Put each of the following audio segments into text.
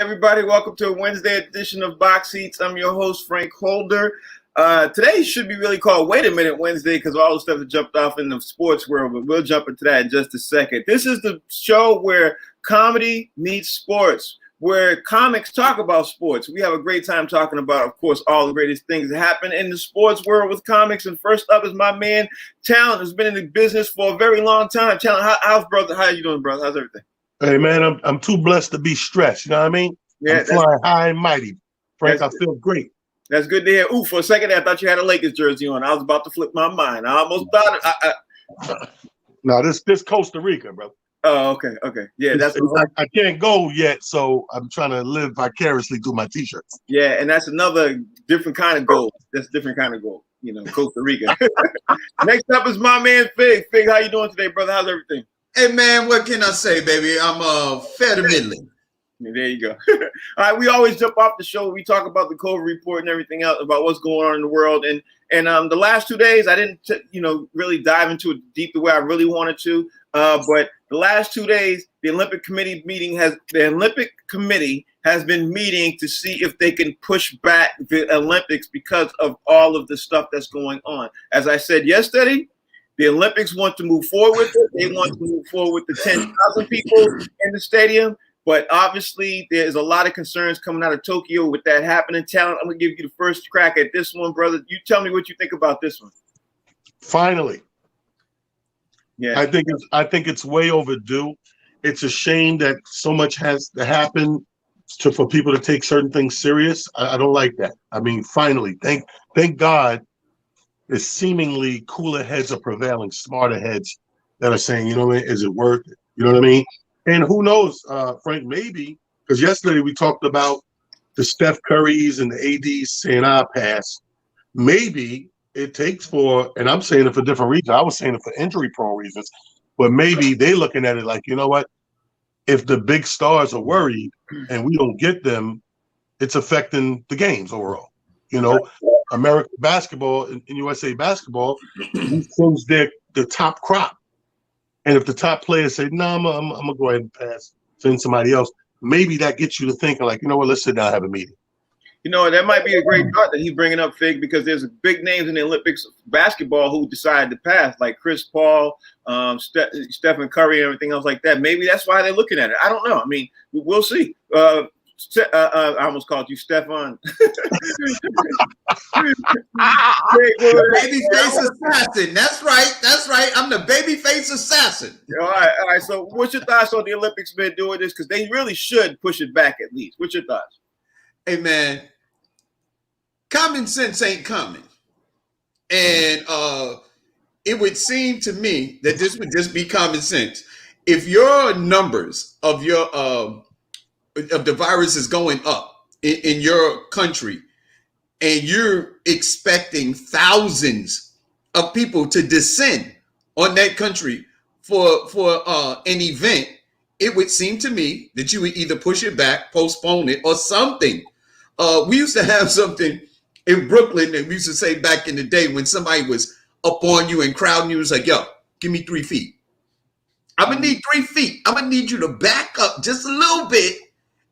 everybody. Welcome to a Wednesday edition of Box Seats. I'm your host, Frank Holder. Today should be really called Wait a Minute Wednesday because all the stuff that jumped off in the sports world, but we'll jump into that in just a second. This is the show where comedy meets sports, where comics talk about sports. We have a great time talking about, of course, all the greatest things that happen in the sports world with comics. And first up is my man, Talent, who's been in the business for a very long time. Talent, how are you doing, brother? How's everything? Hey, man, I'm too blessed to be stressed. You know what I mean? Yeah, I'm flying high and mighty. Frank, I feel great. That's good to hear. Ooh, for a second, I thought you had a Lakers jersey on. I was about to flip my mind. I almost thought it. No, this Costa Rica, bro. Oh, okay. Yeah, I can't go yet, so I'm trying to live vicariously through my T-shirts. Yeah, and that's another different kind of goal. That's a different kind of goal. You know, Costa Rica. Next up is my man, Fig. Fig, how you doing today, brother? How's everything? Hey, man, what can I say, baby? I'm fair to middling. There you go. All right, we always jump off the show. We talk about the COVID report and everything else about what's going on in the world. And the last 2 days, I didn't, really dive into it deep the way I really wanted to. But the last 2 days, the Olympic Committee has been meeting to see if they can push back the Olympics because of all of the stuff that's going on. As I said yesterday, the Olympics want to move forward with it. They want to move forward with the 10,000 people in the stadium. But obviously, there's a lot of concerns coming out of Tokyo with that happening. Talent, I'm going to give you the first crack at this one, brother. You tell me what you think about this one. Finally. Yeah. I think it's way overdue. It's a shame that so much has to happen for people to take certain things serious. I don't like that. I mean, finally, thank God, there's seemingly cooler heads are prevailing, smarter heads that are saying, you know what I mean, is it worth it? You know what I mean? And who knows, Frank, maybe, because yesterday we talked about the Steph Currys and the ADs saying our pass. Maybe it takes for, and I'm saying it for different reasons. I was saying it for injury-prone reasons, but maybe they looking at it like, you know what? If the big stars are worried and we don't get them, it's affecting the games overall. You know, American basketball and USA basketball, these things, they're the top crop. And if the top players say, no, I'm going to go ahead and pass, send somebody else, maybe that gets you to thinking like, you know what, let's sit down and have a meeting. You know, that might be a great thought that he's bringing up, Fig, because there's big names in the Olympics basketball who decided to pass, like Chris Paul, Stephen Curry, and everything else like that. Maybe that's why they're looking at it. I don't know. I mean, we'll see. I almost called you Stefan. Babyface assassin. That's right. I'm the babyface assassin. All right. So what's your thoughts on the Olympics been doing this? Because they really should push it back at least. What's your thoughts? Hey, man, common sense ain't common. And it would seem to me that this would just be common sense. If your numbers of the virus is going up in your country, and you're expecting thousands of people to descend on that country for an event, it would seem to me that you would either push it back, postpone it, or something. We used to have something in Brooklyn that we used to say back in the day when somebody was up on you and crowding you, was like, yo, give me 3 feet. I'm going to need 3 feet. I'm going to need you to back up just a little bit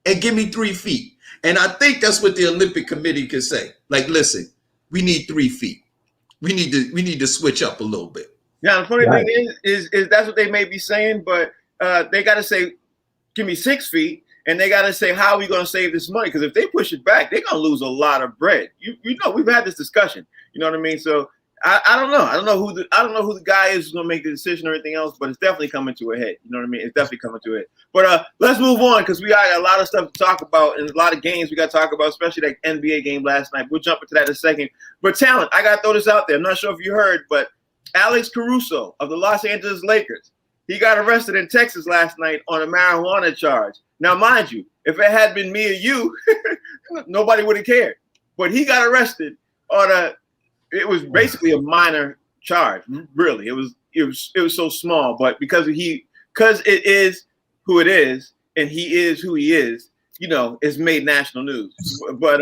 and give me 3 feet. And I think that's what the Olympic Committee could say. Like, listen, we need 3 feet. We need to switch up a little bit. Yeah, the funny thing is that's what they may be saying, but they got to say, give me 6 feet, and they got to say, how are we going to save this money? Because if they push it back, they're going to lose a lot of bread. You know, we've had this discussion. You know what I mean? So I don't know. I don't know who the guy is who's going to make the decision or anything else, but it's definitely coming to a head. You know what I mean? It's definitely coming to a head. But let's move on because we got a lot of stuff to talk about and a lot of games we got to talk about, especially that NBA game last night. We'll jump into that in a second. But Talent, I got to throw this out there. I'm not sure if you heard, but Alex Caruso of the Los Angeles Lakers, he got arrested in Texas last night on a marijuana charge. Now, mind you, if it had been me or you, nobody would have cared. But he got arrested on it was basically a minor charge. Really, it was so small, but because it is who it is, and he is who he is, you know, it's made national news. But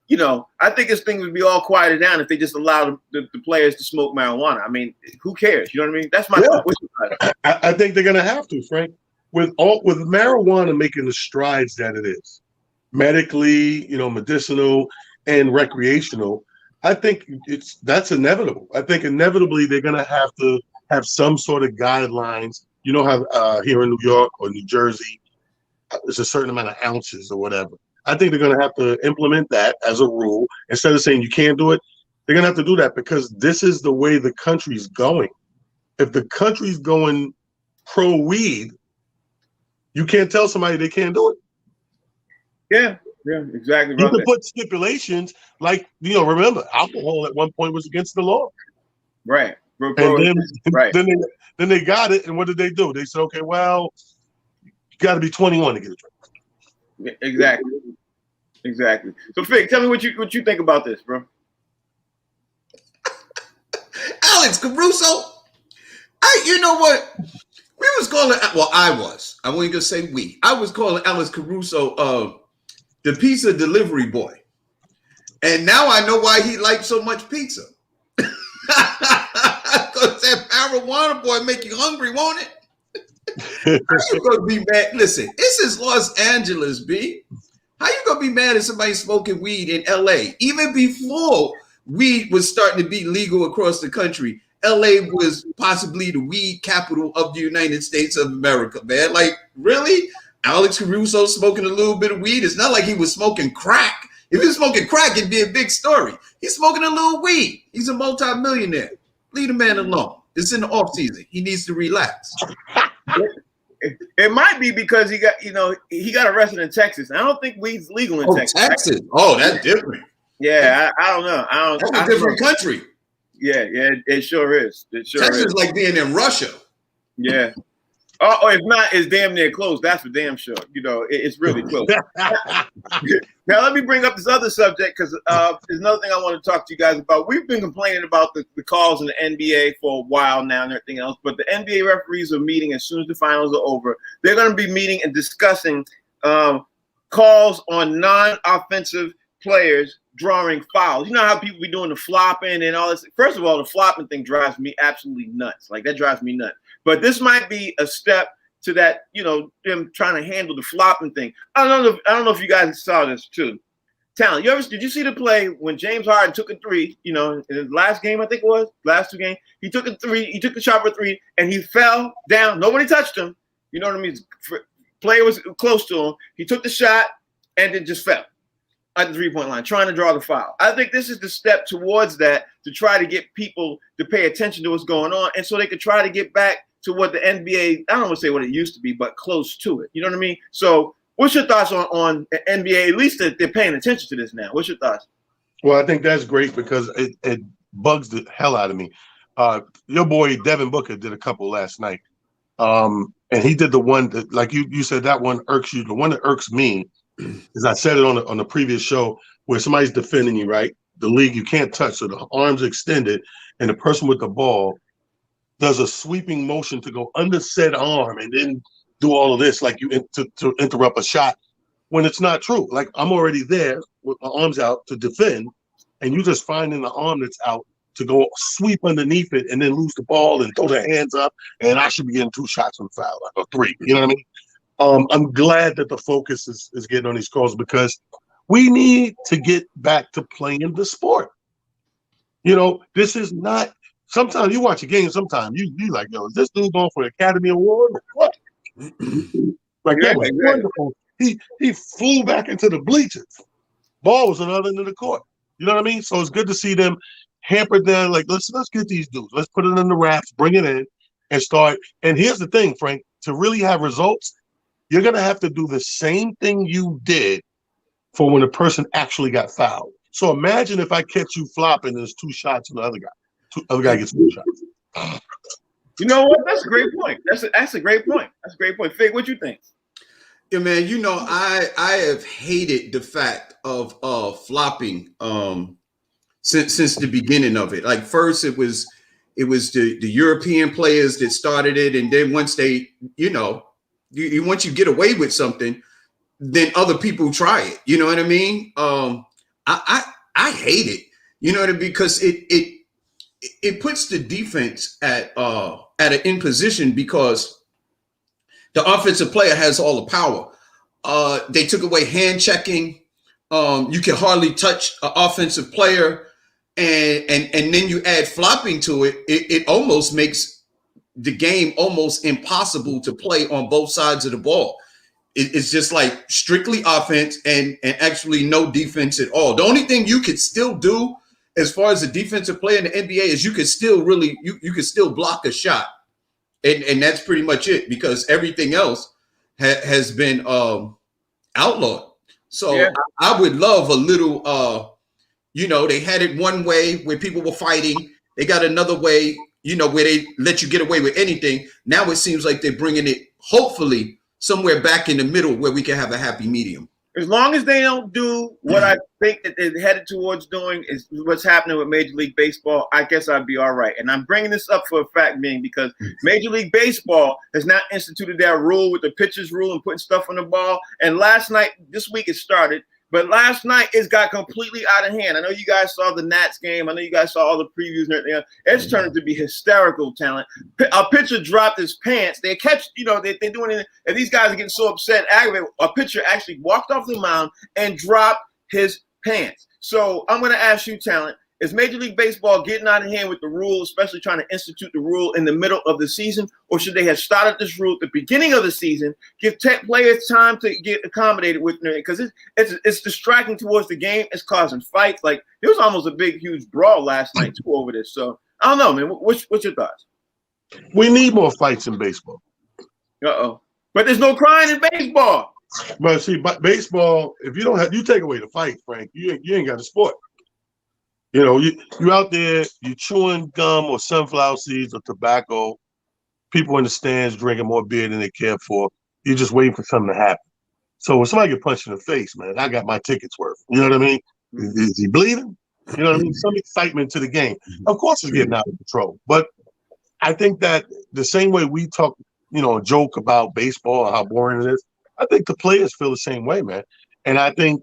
you know, I think this thing would be all quieted down if they just allowed the players to smoke marijuana. I mean, who cares? You know what I mean? That's my I think they're gonna have to, Frank. With marijuana making the strides that it is, medically, medicinal and recreational, I think that's inevitable. I think inevitably they're going to have to have some sort of guidelines. You know how here in New York or New Jersey, there's a certain amount of ounces or whatever. I think they're going to have to implement that as a rule. Instead of saying you can't do it, they're going to have to do that because this is the way the country's going. If the country's going pro-weed, you can't tell somebody they can't do it. Yeah, exactly. You can put stipulations like, remember, alcohol at one point was against the law. Right. And then they got it, and what did they do? They said, okay, well, you got to be 21 to get a drink. Exactly. So, Fig, tell me what you think about this, bro. Alex Caruso. You know what? We was calling. Well, I wasn't gonna say we. I was calling Alex Caruso the pizza delivery boy, and now I know why he liked so much pizza. Because that marijuana boy make you hungry, won't it? How you gonna be mad? Listen, this is Los Angeles, B. How you gonna be mad at somebody smoking weed in LA? Even before weed was starting to be legal across the country, LA was possibly the weed capital of the United States of America, man. Like, really? Alex Caruso smoking a little bit of weed? It's not like he was smoking crack. If he was smoking crack, it'd be a big story. He's smoking a little weed. He's a multi-millionaire. Leave the man alone. It's in the off season. He needs to relax. It might be because he got arrested in Texas. I don't think weed's legal in Texas. Texas. Oh, that's different. Yeah, I don't know. That's a different country. Yeah, it sure is. Texas is like being in Russia. Yeah. Oh, if not, it's damn near close. That's for damn sure. It's really close. Now, let me bring up this other subject because there's another thing I want to talk to you guys about. We've been complaining about the calls in the NBA for a while now and everything else, but the NBA referees are meeting as soon as the finals are over. They're going to be meeting and discussing calls on non-offensive players drawing fouls. You know how people be doing the flopping and all this? First of all, the flopping thing drives me absolutely nuts. Like, that drives me nuts. But this might be a step to that, them trying to handle the flopping thing. I don't know if you guys saw this too. Talent, did you see the play when James Harden took a three, in the last game, I think it was, last two games, he took a three, he took the shot for three, and he fell down. Nobody touched him. You know what I mean? Player was close to him. He took the shot and then just fell at the three-point line, trying to draw the foul. I think this is the step towards that to try to get people to pay attention to what's going on, and so they could try to get back to what the NBA, I don't want to say what it used to be, but close to it. You know what I mean? So what's your thoughts on the NBA? At least that they're paying attention to this now. What's your thoughts? Well, I think that's great because it bugs the hell out of me. Your boy Devin Booker did a couple last night. And he did the one that, like you said, that one irks you. The one that irks me is I said it on the previous show where somebody's defending you, right? The league you can't touch. So the arms extended and the person with the ball does a sweeping motion to go under said arm and then do all of this like to interrupt a shot when it's not true. Like, I'm already there with my arms out to defend, and you just finding the arm that's out to go sweep underneath it and then lose the ball and throw their hands up, and I should be getting 2 shots on foul, or 3. You know what I mean? I'm glad that the focus is getting on these calls because we need to get back to playing the sport. This is not. Sometimes you watch a game. Sometimes you like, yo, is this dude going for an Academy Award or what? Like, that was wonderful. He flew back into the bleachers. Ball was on the other end of the court. You know what I mean? So it's good to see them hampered down. Like, let's get these dudes. Let's put it in the wraps, bring it in, and start. And here's the thing, Frank. To really have results, you're gonna have to do the same thing you did for when the person actually got fouled. So imagine if I catch you flopping, there's 2 shots on the other guy. Other guy gets 2 shots. You know what? That's a great point. That's a great point. That's a great point. Fig, what you think? Yeah, man. I have hated the fact of flopping since the beginning of it. Like, first it was the European players that started it, and then once they, once you get away with something, then other people try it. You know what I mean? I hate it. You know what I mean? Because it puts the defense at an in position because the offensive player has all the power. They took away hand checking. You can hardly touch an offensive player, and then you add flopping to it. It almost makes the game almost impossible to play on both sides of the ball. It's just like strictly offense and actually no defense at all. The only thing you could still do as far as a defensive player in the NBA is you could still really you could still block a shot, and that's pretty much it, because everything else has been outlawed. So Yeah. I would love a little, they had it one way where people were fighting. They got another way, where they let you get away with anything. Now it seems like they're bringing it, hopefully, somewhere back in the middle where we can have a happy medium. As long as they don't do what I think that they're headed towards doing, is what's happening with Major League Baseball, I guess I'd be all right. And I'm bringing this up for a fact being because Major League Baseball has now instituted that rule with the pitcher's rule and putting stuff on the ball. And this week it started, but last night it's got completely out of hand. I know you guys saw the Nats game. I know you guys saw all the previews and everything. It's turned to be hysterical talent. A pitcher dropped his pants. They catch, they're doing it. And these guys are getting so upset, aggravated. A pitcher actually walked off the mound and dropped his pants. So I'm going to ask you, talent, is Major League Baseball getting out of hand with the rule, especially trying to institute the rule in the middle of the season? Or should they have started this rule at the beginning of the season, give tech players time to get accommodated with it? Because it's distracting towards the game. It's causing fights. Like, there was almost a big, huge brawl last night, too, over this. So, I don't know, man. What's your thoughts? We need more fights in baseball. Uh-oh. But there's no crying in baseball. But see, baseball, if you don't have, you take away the fight, Frank, you ain't got a sport. You out there, you chewing gum or sunflower seeds or tobacco. People in the stands drinking more beer than they care for. You're just waiting for something to happen. So when somebody get punched in the face, man, I got my tickets worth. You know what I mean? Is he bleeding? You know what I mean? Some excitement to the game. Of course, it's getting out of control. But I think that the same way we talk, joke about baseball and how boring it is, I think the players feel the same way, man. And I think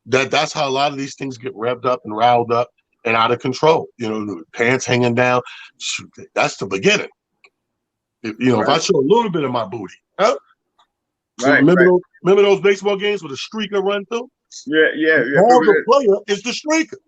that's how a lot of these things get revved up and riled up and out of control. The pants hanging down. That's the beginning. If I show a little bit of my booty, huh? Remember those baseball games with a streaker run through? Yeah. All the player is the streaker.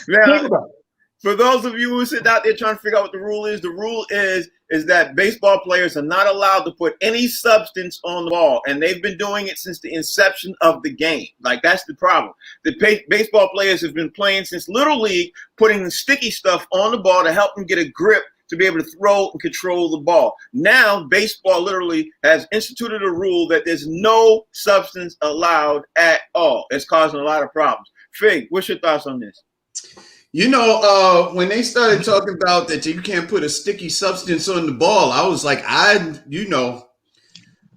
Now, think about it. For those of you who sit out there trying to figure out what the rule is that baseball players are not allowed to put any substance on the ball, and they've been doing it since the inception of the game. Like, that's the problem. The baseball players have been playing since Little League, putting the sticky stuff on the ball to help them get a grip to be able to throw and control the ball. Now, baseball literally has instituted a rule that there's no substance allowed at all. It's causing a lot of problems. Fig, what's your thoughts on this? When they started talking about that you can't put a sticky substance on the ball, I was like, I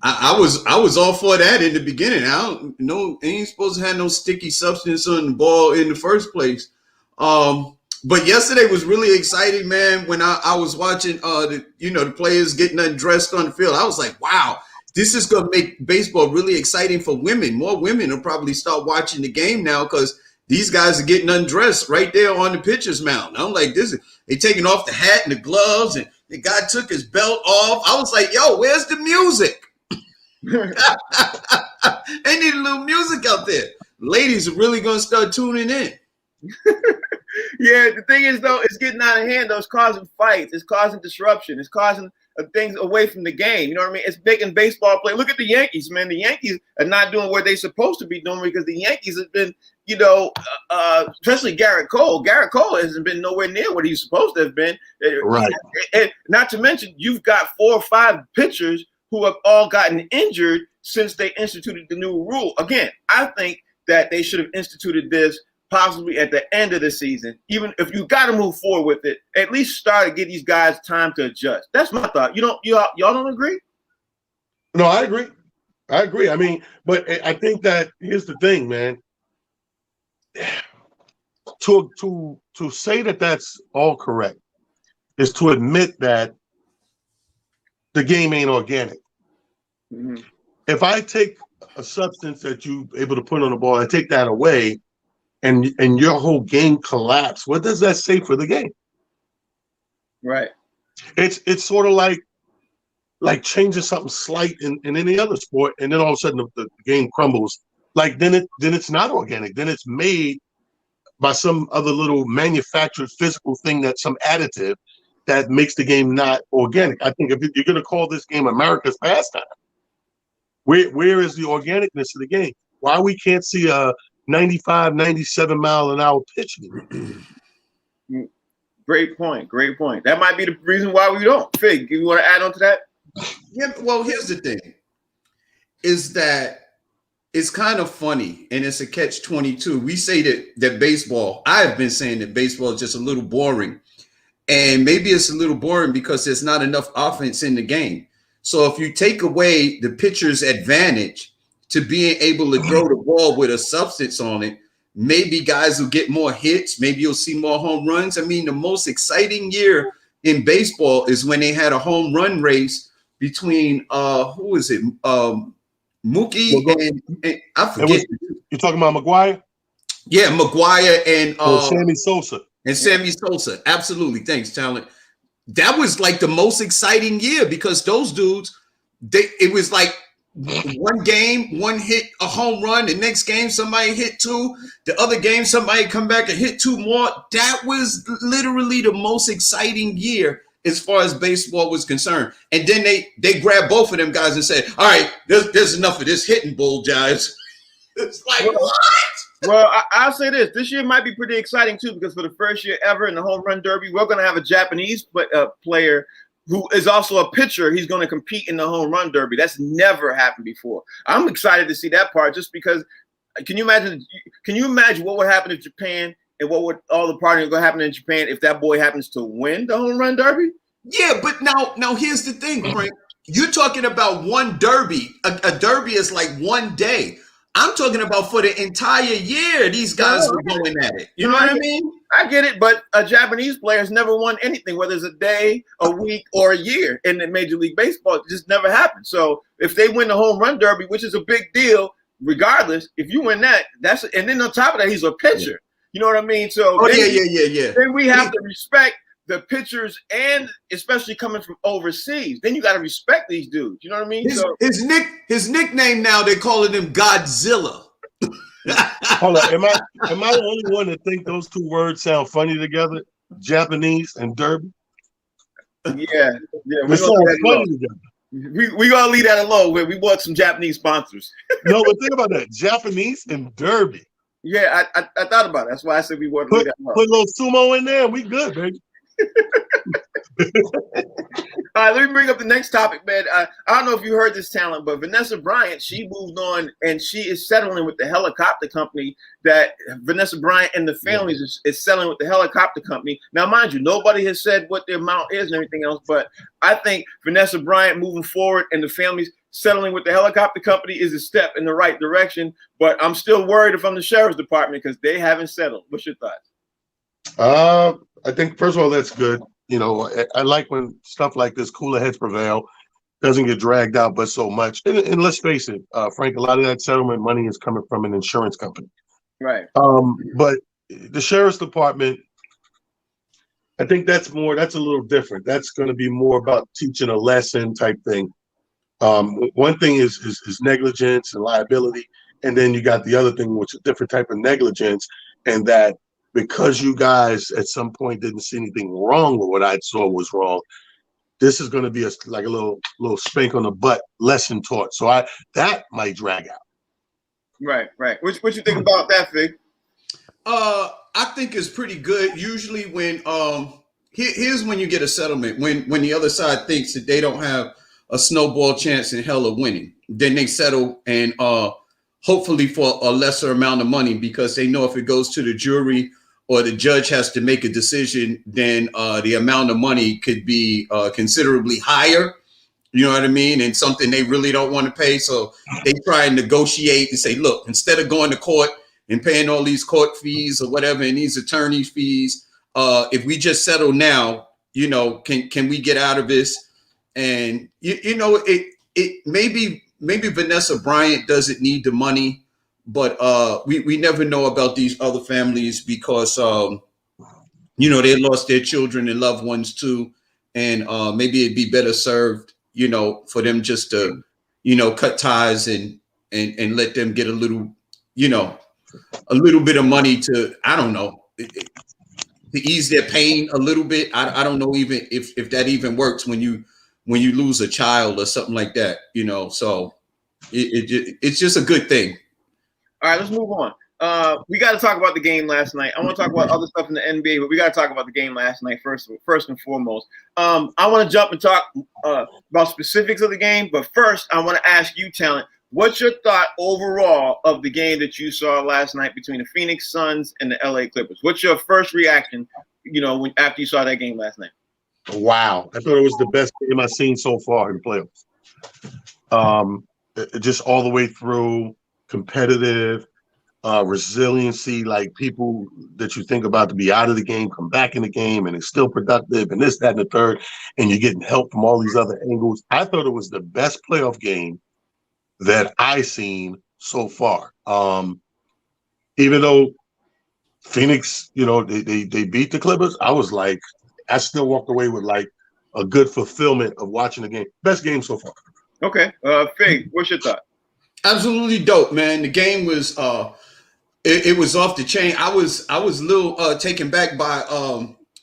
was all for that in the beginning. I don't know, ain't supposed to have no sticky substance on the ball in the first place. But yesterday was really exciting, man. When I was watching the players getting undressed on the field, I was like, wow, this is gonna make baseball really exciting for women. More women will probably start watching the game now because these guys are getting undressed right there on the pitcher's mound. I'm like, they taking off the hat and the gloves, and the guy took his belt off. I was like, yo, where's the music? They need a little music out there. Ladies are really going to start tuning in. Yeah, the thing is, though, it's getting out of hand, though. It's causing fights. It's causing disruption. It's causing things away from the game. You know what I mean? It's making baseball play. Look at the Yankees, man. The Yankees are not doing what they're supposed to be doing because the Yankees have been, especially Garrett Cole. Garrett Cole hasn't been nowhere near what he's supposed to have been. Right. And not to mention, you've got 4 or 5 pitchers who have all gotten injured since they instituted the new rule. Again, I think that they should have instituted this possibly at the end of the season. Even if you got to move forward with it, at least start to give these guys time to adjust. That's my thought. Y'all don't agree? No, I agree. I mean, but I think that here's the thing, man. To say that that's all correct is to admit that the game ain't organic. Mm-hmm. If I take a substance that you able to put on the ball, I take that away, and your whole game collapse, what does that say for the game? Right. It's sort of like like changes something slight in any other sport, and then all of a sudden the game crumbles. Like then it's not organic. Then it's made by some other little manufactured physical thing, that some additive that makes the game not organic. I think if you're going to call this game America's pastime, where is the organicness of the game? Why we can't see a 95, 97 mile an hour pitch? Great point. Great point. That might be the reason why we don't. Fig, you want to add on to that? Yeah. Well, here's the thing: is that it's kind of funny, and it's a catch-22. We say that baseball. I have been saying that baseball is just a little boring, and maybe it's a little boring because there's not enough offense in the game. So if you take away the pitcher's advantage to being able to throw the ball with a substance on it, maybe guys will get more hits. Maybe you'll see more home runs. I mean, the most exciting year in baseball is when they had a home run race between who is it? Mookie and I forget. You're talking about McGuire? Yeah, McGuire and Sammy Sosa. And Sammy Sosa. Absolutely. Thanks, talent. That was like the most exciting year because those dudes, it was like one game, one hit a home run. The next game, somebody hit two. The other game, somebody come back and hit two more. That was literally the most exciting year as far as baseball was concerned. And then they grabbed both of them guys and said, all right, there's enough of this hitting bull, guys. It's like, what? Well, I'll say this. This year might be pretty exciting, too, because for the first year ever in the home run derby, we're going to have a Japanese player who is also a pitcher. He's going to compete in the home run derby. That's never happened before. I'm excited to see that part just because can you imagine what would happen if Japan and what would all the partying going to happen in Japan if that boy happens to win the home run derby? Yeah, but now here's the thing, Frank. You're talking about one derby. A derby is like one day. I'm talking about for the entire year, these guys were going at it. You know what I mean? I get it, but a Japanese player has never won anything, whether it's a day, a week, or a year in the Major League Baseball. It just never happened. So if they win the home run derby, which is a big deal, regardless, if you win that, and then on top of that, he's a pitcher. You know what I mean? So yeah. Then we have to respect the pitchers, and especially coming from overseas. Then you got to respect these dudes. You know what I mean? His nickname now, they're calling him Godzilla. Hold on, am I the only one that think those two words sound funny together? Japanese and derby. Yeah. They sound funny together. We gonna leave that alone. We want some Japanese sponsors. No, but think about that, Japanese and derby. Yeah, I thought about it. That's why I said we want to leave that alone. Put a little sumo in there, and we good, baby. All right, let me bring up the next topic, man. I don't know if you heard this, talent, but Vanessa Bryant, she moved on and she is settling with the helicopter company. That Vanessa Bryant and the families is settling with the helicopter company. Now, mind you, nobody has said what the amount is and everything else, but I think Vanessa Bryant moving forward and the families settling with the helicopter company is a step in the right direction. But I'm still worried if I'm the sheriff's department because they haven't settled. What's your thoughts? I think, first of all, that's good. You know, I like when stuff like this, cooler heads prevail, doesn't get dragged out but so much. And let's face it, Frank, a lot of that settlement money is coming from an insurance company. Right. But the sheriff's department, I think that's a little different. That's going to be more about teaching a lesson type thing. One thing is negligence and liability. And then you got the other thing, which is a different type of negligence, and that because you guys at some point didn't see anything wrong with what I saw was wrong, this is going to be like a little spank on the butt lesson taught. So that might drag out. Right. What you think about that, Fig? I think it's pretty good. Usually when here's when you get a settlement, when the other side thinks that they don't have a snowball chance in hell of winning, then they settle and hopefully for a lesser amount of money because they know if it goes to the jury or the judge has to make a decision, then the amount of money could be considerably higher. You know what I mean? And something they really don't want to pay. So they try and negotiate and say, look, instead of going to court and paying all these court fees or whatever, and these attorney fees, if we just settle now, you know, can we get out of this? And, you know, it maybe Vanessa Bryant doesn't need the money, but we never know about these other families because, you know, they lost their children and loved ones too. And maybe it'd be better served, for them just to, cut ties and let them get a little bit of money to, I don't know, to ease their pain a little bit. I don't know even if that even works when you lose a child or something like that, so it's just a good thing. All right, let's move on. We got to talk about the game last night. I want to talk about other stuff in the NBA, but we got to talk about the game last night first and foremost. I want to jump and talk about specifics of the game, but first I want to ask you, Talent, what's your thought overall of the game that you saw last night between the Phoenix Suns and the LA Clippers? What's your first reaction, after you saw that game last night? Wow. I thought it was the best game I've seen so far in the playoffs. Just all the way through, competitive, resiliency, like people that you think about to be out of the game, come back in the game, and it's still productive, and this, that, and the third, and you're getting help from all these other angles. I thought it was the best playoff game that I've seen so far. Even though Phoenix, they beat the Clippers, I still walked away with like a good fulfillment of watching the game. Best game so far. Okay. Fig, what's your thought? Absolutely dope, man. The game was it was off the chain. I was a little taken back by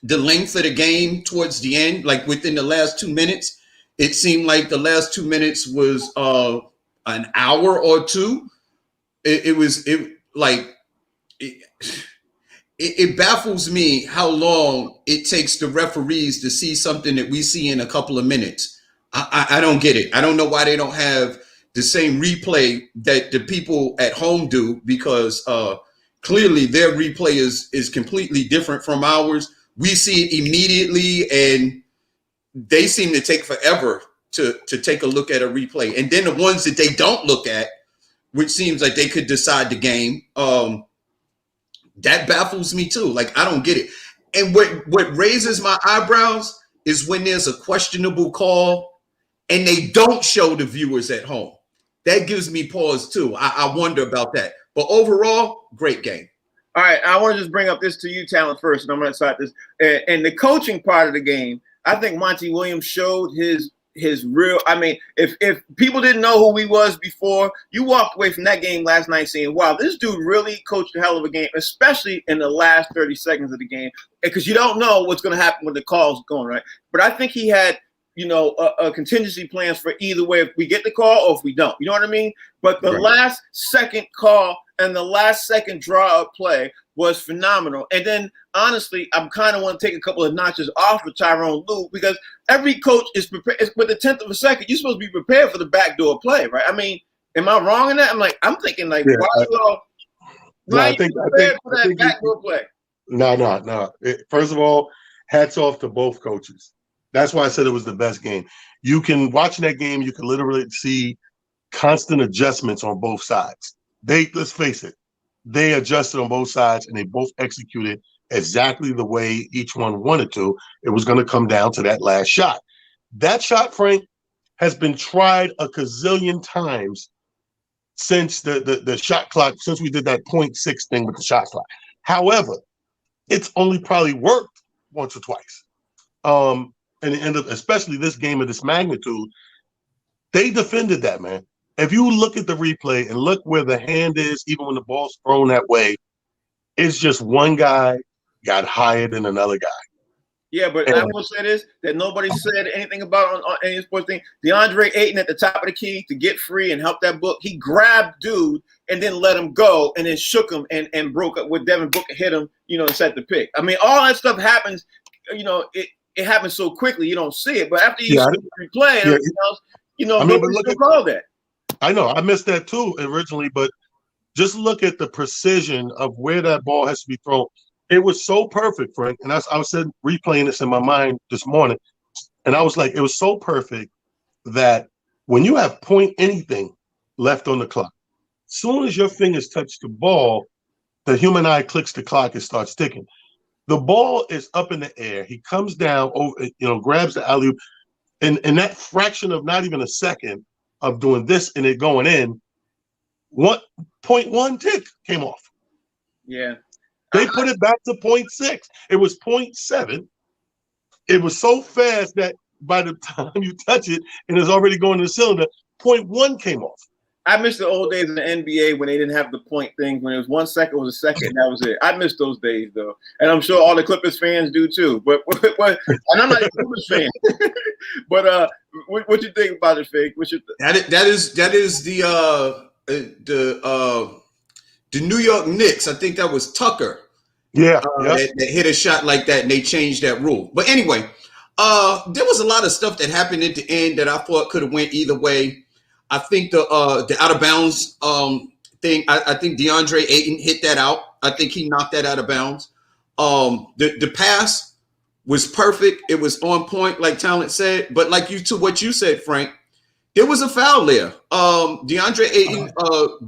the length of the game towards the end. Like within the last 2 minutes, it seemed like the last 2 minutes was an hour or two. It baffles me how long it takes the referees to see something that we see in a couple of minutes. I don't get it. I don't know why they don't have the same replay that the people at home do, because clearly their replay is completely different from ours. We see it immediately, and they seem to take forever to take a look at a replay. And then the ones that they don't look at, which seems like they could decide the game, that baffles me too. Like, I don't get it. And what raises my eyebrows is when there's a questionable call and they don't show the viewers at home. That gives me pause too. I wonder about that. But overall, great game. All right, I want to just bring up this to you, Talent, first, and I'm going to start this. And the coaching part of the game, I think Monty Williams showed his real. I mean, if people didn't know who he was before, you walked away from that game last night saying, wow, this dude really coached a hell of a game, especially in the last 30 seconds of the game, because you don't know what's going to happen when the call's going, right? But I think he had, a contingency plans for either way, if we get the call or if we don't. You know what I mean? But the last second call and the last second draw up play was phenomenal. And then, honestly, I kind of want to take a couple of notches off of Tyronn Lue, because every coach is prepared. With a tenth of a second, you're supposed to be prepared for the backdoor play, right? I mean, am I wrong in that? I'm thinking like, yeah, why are you prepared for that backdoor play? No. First of all, hats off to both coaches. That's why I said it was the best game. You can watch that game, you can literally see constant adjustments on both sides. Let's face it, they adjusted on both sides and they both executed exactly the way each one wanted to. It was going to come down to that last shot. That shot, Frank, has been tried a gazillion times since the shot clock, since we did that 0.6 thing with the shot clock. However, it's only probably worked once or twice. And the end of, especially this game of this magnitude, they defended that, man. If you look at the replay and look where the hand is, even when the ball's thrown that way, it's just one guy got higher than another guy. Yeah, but I will say this, that nobody said anything about on any sports thing. DeAndre Ayton at the top of the key to get free and help that book. He grabbed dude and then let him go and then shook him and broke up with Devin Booker, hit him, and set the pick. I mean, all that stuff happens, it happens so quickly you don't see it. But after you see the replay and everything else, nobody's going to call that. I know. I missed that too originally, but just look at the precision of where that ball has to be thrown. It was so perfect, Frank. And I was replaying this in my mind this morning, and I was like, it was so perfect that when you have point anything left on the clock, as soon as your fingers touch the ball, the human eye clicks the clock and starts ticking. The ball is up in the air. He comes down, over, grabs the alley-oop, and in that fraction of not even a second of doing this and it going in, 0.1 tick came off. Yeah. They put it back to 0.6. It was 0.7. It was so fast that by the time you touch it and it's already going to the cylinder, point one came off. I miss the old days in the NBA when they didn't have the point thing. When it was 1 second was a second, and that was it. I miss those days though, and I'm sure all the Clippers fans do too. But and I'm not a Clippers fan. But what you think about it, Fake? What's your that is the New York Knicks. I think that was Tucker. Yeah, that hit a shot like that, and they changed that rule. But anyway, there was a lot of stuff that happened at the end that I thought could have went either way. I think the out of bounds thing. I think DeAndre Ayton hit that out. I think he knocked that out of bounds. The pass was perfect. It was on point, like Talent said. But like what you said, Frank, there was a foul there. DeAndre Ayton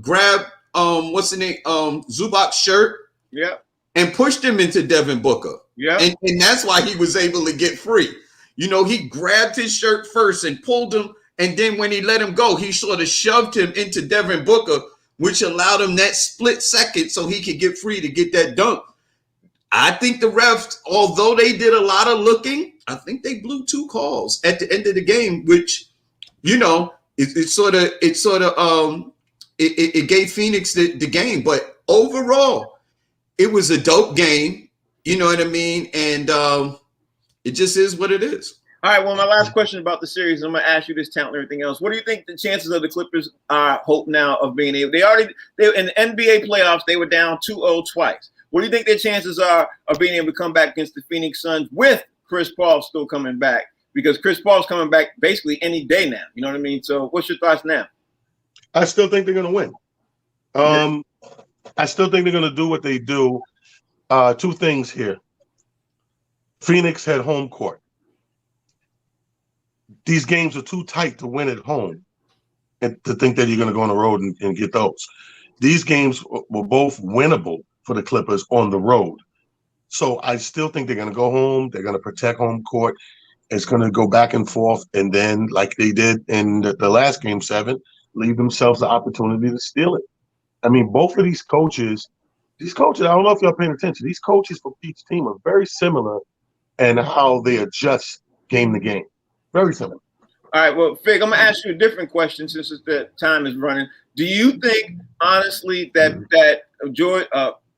grabbed what's the name Zubac's shirt. Yeah. And pushed him into Devin Booker. Yeah. And that's why he was able to get free. You know, he grabbed his shirt first and pulled him. And then when he let him go, he sort of shoved him into Devin Booker, which allowed him that split second so he could get free to get that dunk. I think the refs, although they did a lot of looking, I think they blew 2 calls at the end of the game, which, you know, it gave Phoenix the game. But overall, it was a dope game, you know what I mean? And it just is what it is. All right, well, my last question about the series, I'm going to ask you this, Talent, and everything else. What do you think the chances of the Clippers hope now of being able – they in the NBA playoffs, they were down 2-0 twice. What do you think their chances are of being able to come back against the Phoenix Suns with Chris Paul still coming back? Because Chris Paul's coming back basically any day now, you know what I mean? So what's your thoughts now? I still think they're going to win. I still think they're going to do what they do. 2 things here. Phoenix had home court. These games are too tight to win at home and to think that you're going to go on the road and get those. These games were both winnable for the Clippers on the road. So I still think they're going to go home. They're going to protect home court. It's going to go back and forth. And then, like they did in the last Game 7, leave themselves the opportunity to steal it. I mean, both of these coaches, I don't know if y'all paying attention. These coaches for each team are very similar in how they adjust game to game. Very similar. All right, well, Fig, I'm going to ask you a different question since the time is running. Do you think, honestly, that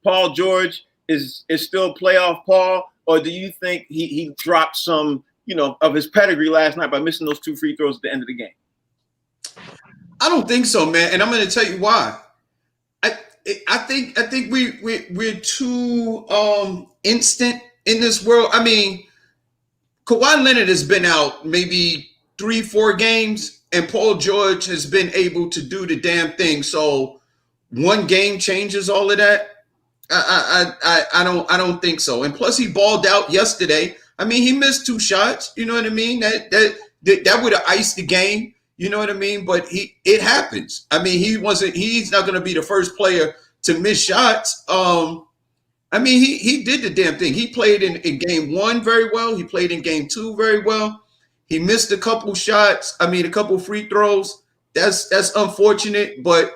Paul George is still playoff Paul, or do you think he dropped some, of his pedigree last night by missing those 2 free throws at the end of the game? I don't think so, man, and I'm going to tell you why. I think we're too instant in this world. I mean, Kawhi Leonard has been out maybe 3-4 games, and Paul George has been able to do the damn thing. So 1 game changes all of that. I don't think so. And plus, he balled out yesterday. I mean, he missed 2 shots. You know what I mean? That would have iced the game. You know what I mean? But it happens. I mean, he's not going to be the first player to miss shots. I mean, he did the damn thing. He played in Game 1 very well. He played in Game 2 very well. He missed a couple shots. I mean, a couple free throws. That's unfortunate. But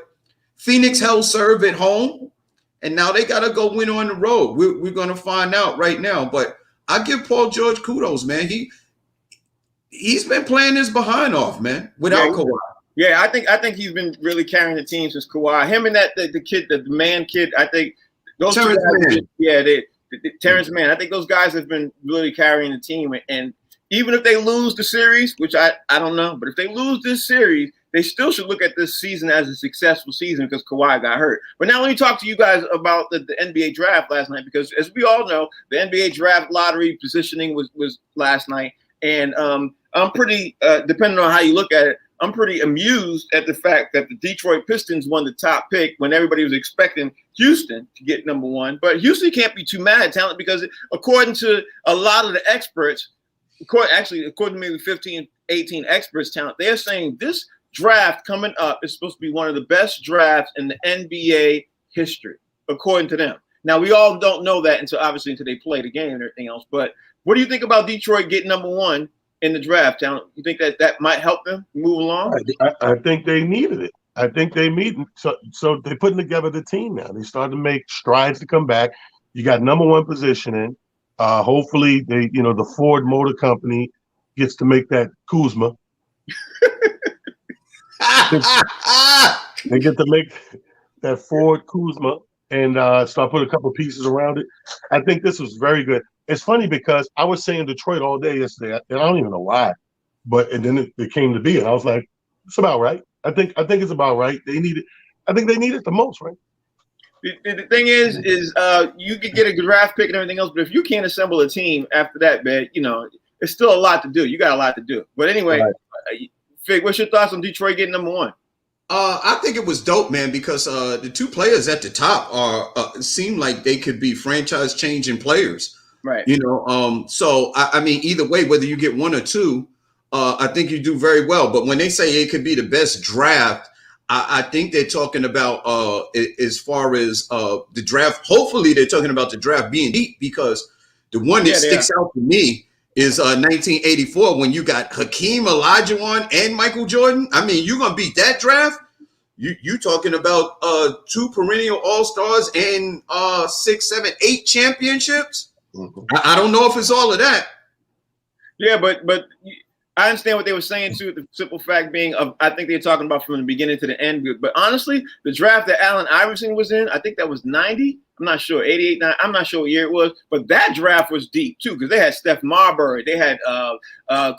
Phoenix held serve at home, and now they got to go win on the road. We're going to find out right now. But I give Paul George kudos, man. He's been playing his behind off, man, without Kawhi. Yeah, I think he's been really carrying the team since Kawhi. Him and the kid, the man kid, I think those Terrence Mann. Terrence Mann. I think those guys have been really carrying the team. And even if they lose the series, which I don't know, but if they lose this series, they still should look at this season as a successful season because Kawhi got hurt. But now let me talk to you guys about the NBA draft last night, because as we all know, the NBA draft lottery positioning was last night. And I'm pretty, depending on how you look at it, I'm pretty amused at the fact that the Detroit Pistons won the top pick when everybody was expecting Houston to get number 1. But Houston can't be too mad at Talent, because according to a lot of the experts, according to maybe 15, 18 experts, Talent, they're saying this draft coming up is supposed to be one of the best drafts in the NBA history, according to them. Now, we all don't know that until they play the game and everything else. But what do you think about Detroit getting number 1 in the draft, Talent? You think that might help them move along? I think they needed it. I think they need so they're putting together the team now. They started to make strides to come back. You got number 1 positioning. Hopefully, the Ford Motor Company gets to make that Kuzma. They get to make that Ford Kuzma and start putting a couple pieces around it. I think this was very good. It's funny because I was saying Detroit all day yesterday, and I don't even know why, and then it came to be, and I was like, it's about right. I think it's about right. They need it. I think they need it the most, right? The thing is you could get a draft pick and everything else, but if you can't assemble a team after that, man, it's still a lot to do. You got a lot to do. But anyway, right. Fig, what's your thoughts on Detroit getting number one? I think it was dope, man, because the two players at the top seem like they could be franchise-changing players. Right. So, I mean, either way, whether you get one or two, I think you do very well. But when they say it could be the best draft, I think they're talking about as far as the draft. Hopefully, they're talking about the draft being deep, because the one that sticks out to me is 1984 when you got Hakeem Olajuwon and Michael Jordan. I mean, you're going to beat that draft? You talking about 2 perennial All-Stars and 6, 7, 8 championships? Mm-hmm. I don't know if it's all of that. Yeah, but I understand what they were saying too. The simple fact being, I think they're talking about from the beginning to the end. But honestly, the draft that Allen Iverson was in, I think that was 90. I'm not sure, 88, 9. I'm not sure what year it was. But that draft was deep too, because they had Steph Marbury, they had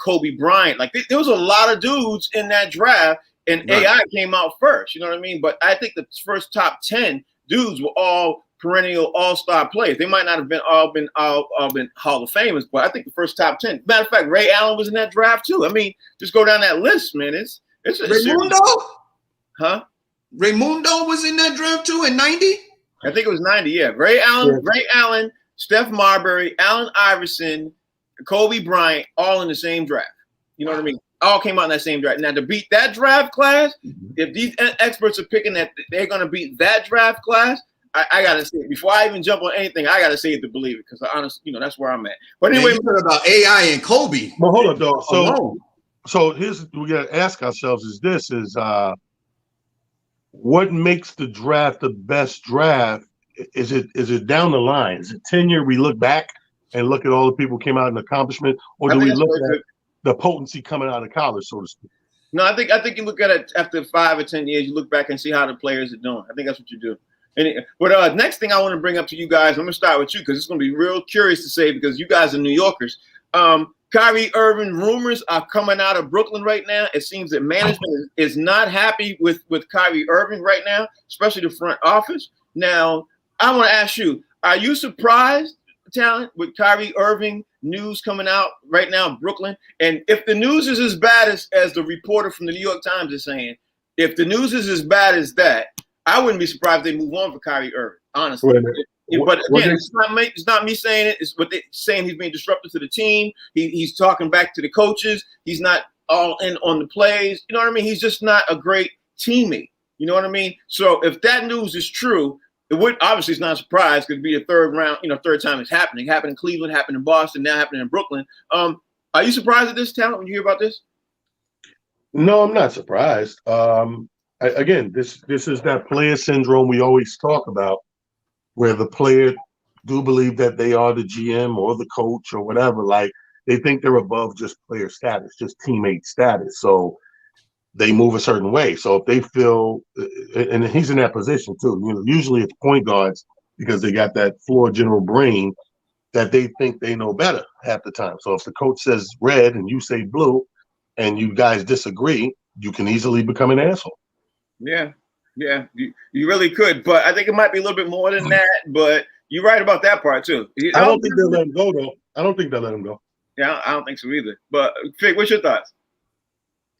Kobe Bryant. Like there was a lot of dudes in that draft, and right. AI came out first. You know what I mean? But I think the first top 10 dudes were all perennial all-star players. They might not have been all been Hall of Famers, but I think the first top 10. Matter of fact, Ray Allen was in that draft too. I mean, just go down that list, man. It's Raymundo? Huh? Raymundo was in that draft too in 90? I think it was 90, yeah. Ray Allen, Steph Marbury, Allen Iverson, Kobe Bryant, all in the same draft. You know what I mean? All came out in that same draft. Now, to beat that draft class, if these experts are picking that they're going to beat that draft class, I gotta say it. Before I even jump on anything, I gotta say it to believe it, because honestly, that's where I'm at. But anyway, we're talking about AI and Kobe. Well, hold up, though. So here's we gotta ask ourselves: is what makes the draft the best draft? Is it down the line? Is it tenure? We look back and look at all the people who came out and accomplishment, or do we look at the potency coming out of college, so to speak? No, I think you look at it after 5 or 10 years. You look back and see how the players are doing. I think that's what you do. But next thing I want to bring up to you guys, I'm going to start with you, because it's going to be real curious to say, because you guys are New Yorkers. Kyrie Irving rumors are coming out of Brooklyn right now. It seems that management is not happy with Kyrie Irving right now, especially the front office. Now, I want to ask you, are you surprised, Talent, with Kyrie Irving news coming out right now in Brooklyn? And if the news is as bad as the reporter from the New York Times is saying, if the news is as bad as that, I wouldn't be surprised if they move on for Kyrie Irving, honestly. But again, it's not me saying it. It's what they're saying. He's being disruptive to the team. He's talking back to the coaches. He's not all in on the plays. You know what I mean? He's just not a great teammate. You know what I mean? So if that news is true, it would obviously, it's not a surprise, because it'd be a third time it's happening. Happened in Cleveland, happened in Boston, now happening in Brooklyn. Are you surprised at this, Talent, when you hear about this? No, I'm not surprised. Again, this is that player syndrome we always talk about, where the player do believe that they are the GM or the coach or whatever. Like, they think they're above just player status, just teammate status. So they move a certain way. So if they feel, and he's in that position too, usually it's point guards, because they got that floor general brain that they think they know better half the time. So if the coach says red and you say blue and you guys disagree, you can easily become an asshole. Yeah, you really could, but I think it might be a little bit more than that. But you're right about that part too. I don't think they'll let him go, though. I don't think they'll let him go. Yeah, I don't think so either. But Fig, what's your thoughts?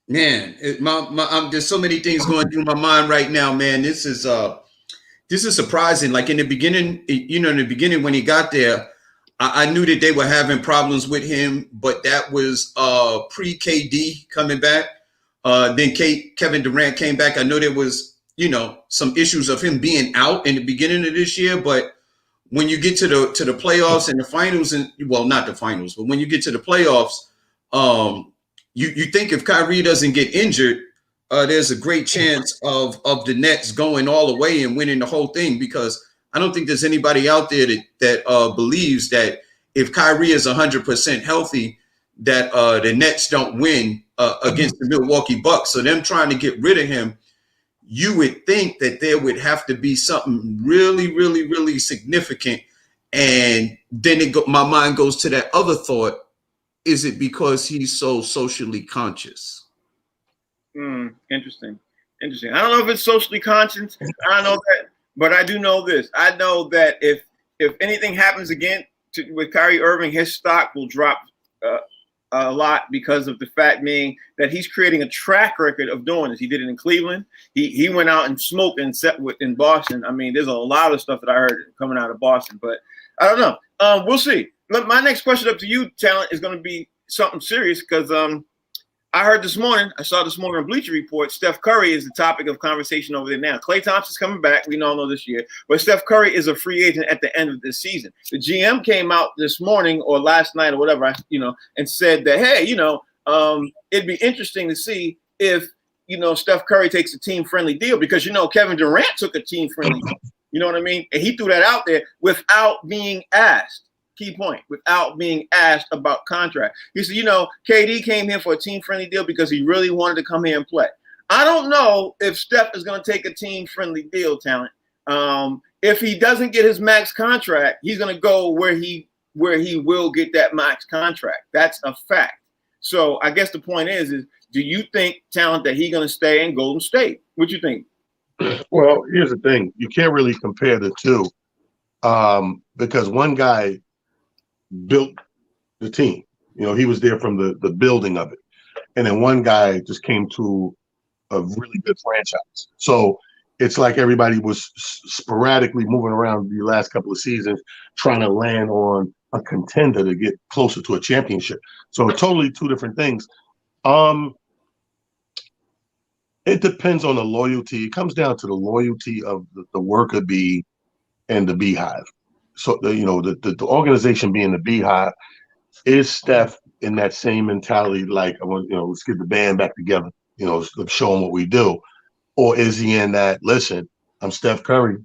Man, there's so many things going through my mind right now, man. This is surprising. Like in the beginning, when he got there, I knew that they were having problems with him, but that was pre-KD coming back. Then Kevin Durant came back. I know there was, some issues of him being out in the beginning of this year, but when you get to the playoffs and the finals, not the finals, but when you get to the playoffs, you think if Kyrie doesn't get injured, there's a great chance of the Nets going all the way and winning the whole thing, because I don't think there's anybody out there that believes that if Kyrie is 100% healthy, that the Nets don't win against the Milwaukee Bucks. So them trying to get rid of him, you would think that there would have to be something really, really, really significant. And then my mind goes to that other thought. Is it because he's so socially conscious? Interesting. I don't know if it's socially conscious. I don't know that, but I do know this. I know that if anything happens again with Kyrie Irving, his stock will drop a lot because of the fact being that he's creating a track record of doing this. He did it in Cleveland. He went out and smoked and set in Boston. I mean, there's a lot of stuff that I heard coming out of Boston, but I don't know. We'll see. My next question up to you, Talent, is going to be something serious because I saw this morning on Bleacher Report, Steph Curry is the topic of conversation over there now. Klay Thompson's coming back. We all know this year. But Steph Curry is a free agent at the end of this season. The GM came out this morning or last night or whatever, and said that, hey, it'd be interesting to see if, Steph Curry takes a team-friendly deal because, Kevin Durant took a team-friendly deal. You know what I mean? And he threw that out there without being asked. Key point, without being asked about contract. He said, KD came here for a team-friendly deal because he really wanted to come here and play. I don't know if Steph is going to take a team-friendly deal, Talent. If he doesn't get his max contract, he's going to go where he will get that max contract. That's a fact. So I guess the point is do you think, Talent, that he's going to stay in Golden State? What you think? Well, here's the thing. You can't really compare the two because one guy built the team. He was there from the building of it. And then one guy just came to a really good franchise. So it's like everybody was sporadically moving around the last couple of seasons trying to land on a contender to get closer to a championship. So totally two different things. It depends on the loyalty. It comes down to the loyalty of the worker bee and the beehive. So the organization being the beehive, is Steph in that same mentality? Like, let's get the band back together. Let's show them what we do, or is he in that? Listen, I'm Steph Curry.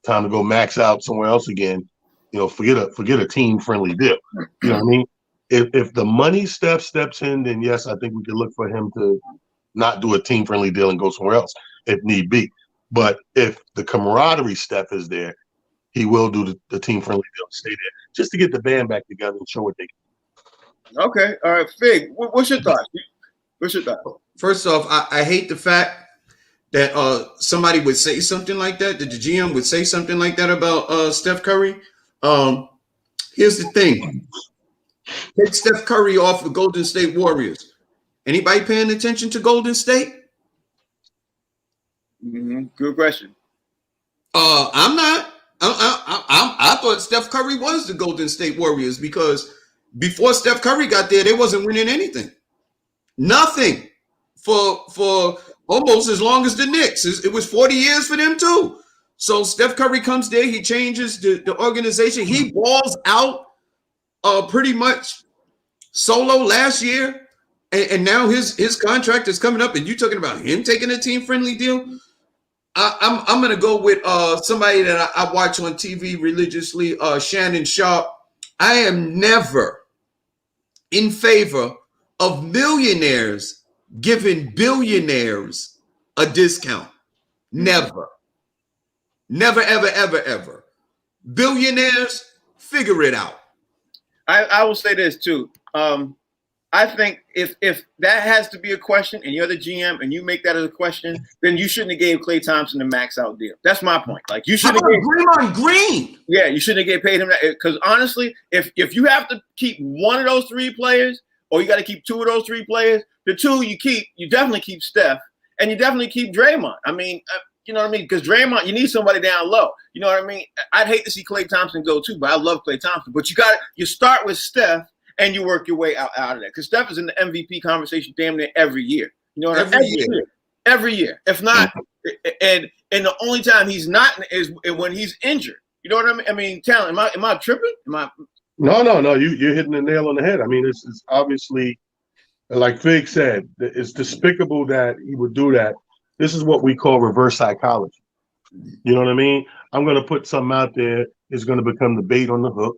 Time to go max out somewhere else again. Forget a team friendly deal. You know what I mean? If the money Steph steps in, then yes, I think we could look for him to not do a team friendly deal and go somewhere else if need be. But if the camaraderie Steph is there, he will do the team-friendly deal and stay there just to get the band back together and show what they can. Okay. All right. Fig, what's your thought? First off, I hate the fact that somebody would say something like that the GM would say something like that about Steph Curry. Here's the thing. Take Steph Curry off the Golden State Warriors. Anybody paying attention to Golden State? Good question. I'm not. I thought Steph Curry was the Golden State Warriors because before Steph Curry got there, they wasn't winning anything. Nothing for almost as long as the Knicks. It was 40 years for them too. So Steph Curry comes there, he changes the organization. He balls out pretty much solo last year. And now his contract is coming up and you talking about him taking a team-friendly deal? I'm going to go with somebody that I watch on TV religiously, Shannon Sharp. I am never in favor of millionaires giving billionaires a discount. Never. Never, ever, ever, ever. Billionaires, figure it out. I will say this too. I think if that has to be a question and you're the GM and you make that as a question, then you shouldn't have gave Klay Thompson the max out deal. That's my point. Like you shouldn't have Draymond Green. Yeah, you shouldn't have paid him that because honestly, if you have to keep one of those three players or you got to keep two of those three players, the two you definitely keep Steph and you definitely keep Draymond. I mean, you know what I mean? Because Draymond, you need somebody down low. You know what I mean? I'd hate to see Klay Thompson go too, but I love Klay Thompson. But you start with Steph. And you work your way out of that. Because Steph is in the MVP conversation damn near every year. You know what I mean? Every year. If not, and the only time he's not is when he's injured. You know what I mean? I mean, Talent, am I tripping? No. You're hitting the nail on the head. I mean, it's obviously, like Fig said, it's despicable that he would do that. This is what we call reverse psychology. You know what I mean? I'm going to put something out there. It's going to become the bait on the hook.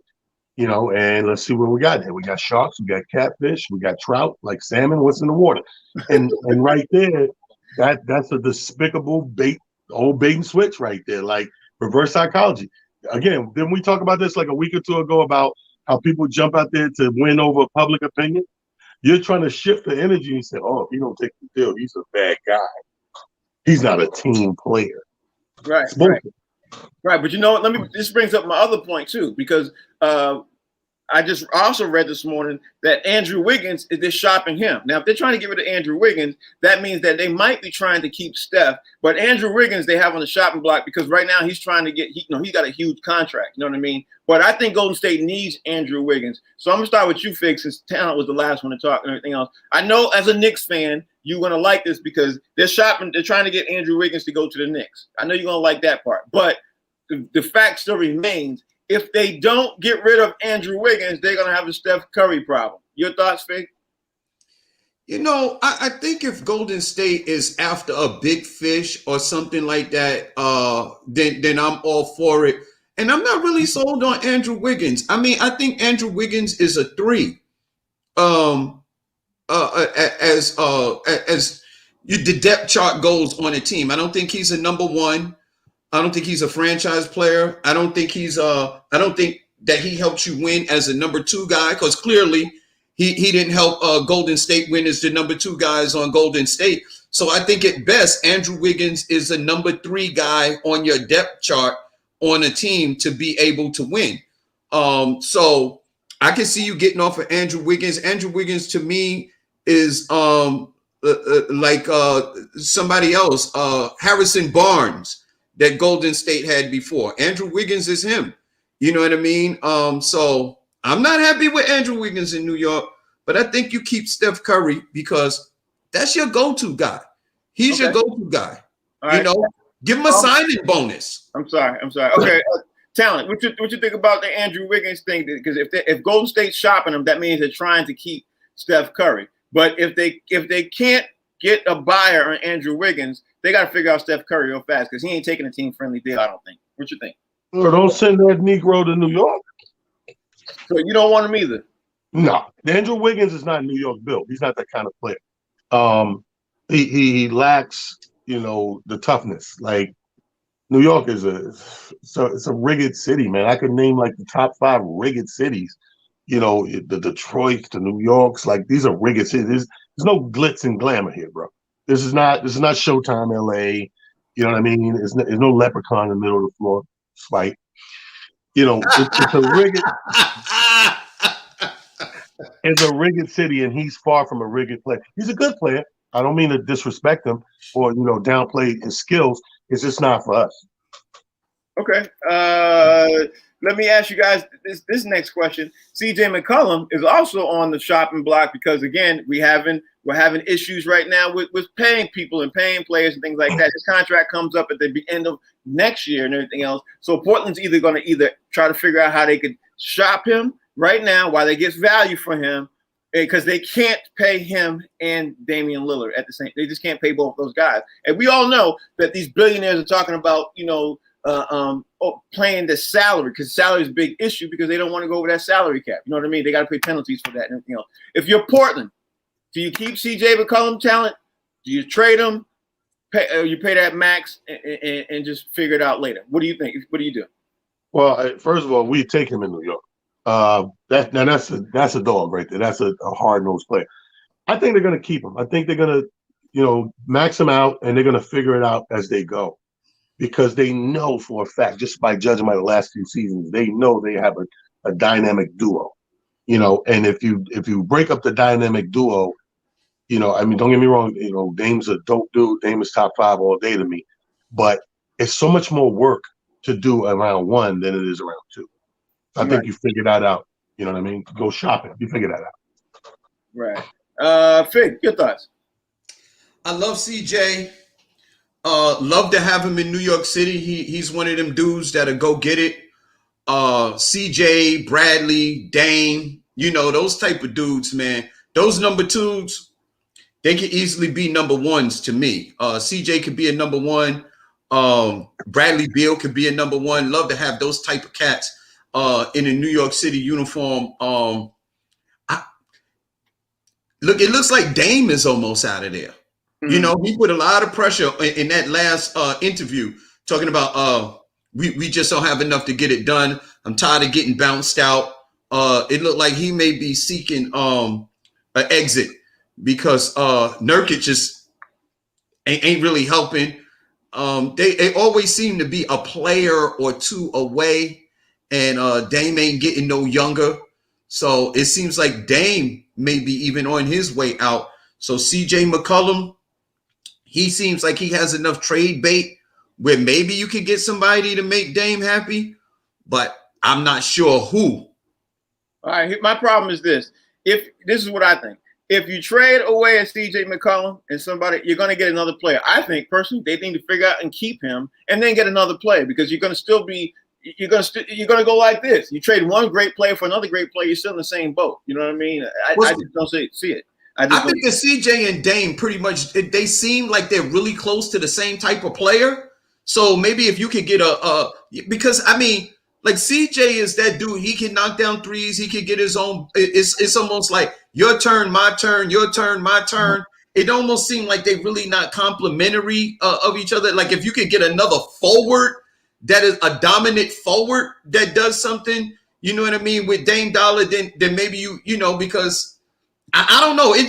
And let's see what we got here. We got sharks, we got catfish, we got trout, like salmon. What's in the water? And right there, that's a despicable old bait and switch right there, like reverse psychology. Again, didn't we talk about this like a week or two ago about how people jump out there to win over public opinion? You're trying to shift the energy and say, "Oh, if he don't take the deal, he's a bad guy. He's not a team player." Right. But you know what? This brings up my other point too, because I just also read this morning that Andrew Wiggins is just shopping him. Now, if they're trying to get rid of Andrew Wiggins, that means that they might be trying to keep Steph. But Andrew Wiggins, they have on the shopping block because right now he's trying to get, he's got a huge contract. You know what I mean? But I think Golden State needs Andrew Wiggins. So I'm going to start with you, Fig, since Talent was the last one to talk and everything else. I know as a Knicks fan, you're going to like this because they're trying to get Andrew Wiggins to go to the Knicks. I know you're going to like that part. But the fact still remains, if they don't get rid of Andrew Wiggins, they're going to have a Steph Curry problem. Your thoughts, Fig? I think if Golden State is after a big fish or something like that, then I'm all for it. And I'm not really sold on Andrew Wiggins. I mean, I think Andrew Wiggins is a 3. As the depth chart goes on a team, I don't think he's a number 1. I don't think he's a franchise player. I don't think that he helps you win as a number 2 guy, because clearly he didn't help Golden State win as the number 2 guys on Golden State. So I think at best, Andrew Wiggins is a number 3 guy on your depth chart on a team to be able to win. So I can see you getting off of Andrew Wiggins. Andrew Wiggins to me is like somebody else, Harrison Barnes, that Golden State had before. Andrew Wiggins is him. You know what I mean? So I'm not happy with Andrew Wiggins in New York, but I think you keep Steph Curry because that's your go-to guy. He's your go-to guy. All right. Give him a signing bonus. I'm sorry. Okay, Talent. What you think about the Andrew Wiggins thing? Because if Golden State's shopping him, that means they're trying to keep Steph Curry. But if they can't get a buyer on Andrew Wiggins, they got to figure out Steph Curry real fast because he ain't taking a team-friendly deal, I don't think. What you think? Well, don't send that Negro to New York. So you don't want him either? No. Andrew Wiggins is not New York built. He's not that kind of player. He lacks, the toughness. Like, New York is it's a rigged city, man. I could name like the top 5 rigged cities. The Detroits, the New Yorks, like these are rigged cities. There's no glitz and glamour here, bro. This is not Showtime LA. You know what I mean? There's no leprechaun in the middle of the floor fight. It's a rigged it's a rigged city, and he's far from a rigged player. He's a good player. I don't mean to disrespect him or downplay his skills. It's just not for us. Okay. Let me ask you guys this next question. CJ McCollum is also on the shopping block because again, we're having issues right now with paying people and paying players and things like that. His contract comes up at the end of next year and everything else. So Portland's going to try to figure out how they could shop him right now while they get value for him, because they can't pay him and Damian Lillard at the same. They just can't pay both those guys. And we all know that these billionaires are talking about playing the salary, because salary is a big issue because they don't want to go over that salary cap. You know what I mean? They got to pay penalties for that and everything else. If you're Portland, do you keep CJ McCollum Talent? Do you trade him? You pay that max and just figure it out later. What do you think? What do you do? Well, first of all, we take him in New York. That's a dog right there. That's a hard-nosed player. I think they're going to keep him. I think they're going to, max him out, and they're going to figure it out as they go, because they know for a fact, just by judging by the last few seasons, they know they have a dynamic duo. And if you break up the dynamic duo, don't get me wrong, Dame's a dope dude. Dame is top 5 all day to me, but it's so much more work to do around 1 than it is around 2. I think you figure that out. You know what I mean? Go shopping. You figure that out. Right. Fig, your thoughts? I love CJ. Love to have him in New York City. He's one of them dudes that'll go get it. CJ, Bradley, Dame, those type of dudes, man. Those number 2s, they could easily be number 1s to me. CJ could be a number 1. Bradley Beal could be a number 1. Love to have those type of cats. in a New York City uniform. It looks like Dame is almost out of there. Mm-hmm. You know, he put a lot of pressure in that last interview, talking about we just don't have enough to get it done. I'm tired of getting bounced out. It looked like he may be seeking an exit because Nurkic just ain't really helping. They always seem to be a player or two away, and Dame ain't getting no younger. So it seems like Dame may be even on his way out. So CJ McCollum, he seems like he has enough trade bait where maybe you could get somebody to make Dame happy, but I'm not sure who. All right, my problem is this. This is what I think. If you trade away a CJ McCollum and somebody, you're going to get another player. I think personally they need to figure out and keep him and then get another player, because you're going to go like this. You trade one great player for another great player, you're still in the same boat. You know what I mean? I just don't see it. I think that CJ and Dame pretty much, they seem like they're really close to the same type of player. So maybe if you could get because I mean, like CJ is that dude. He can knock down threes. He can get his own. It's almost like your turn, my turn, your turn, my turn. It almost seemed like they really not complimentary of each other. Like if you could get another forward that is a dominant forward that does something, you know what I mean, with Dame Dollar, then maybe you know, because I don't know. They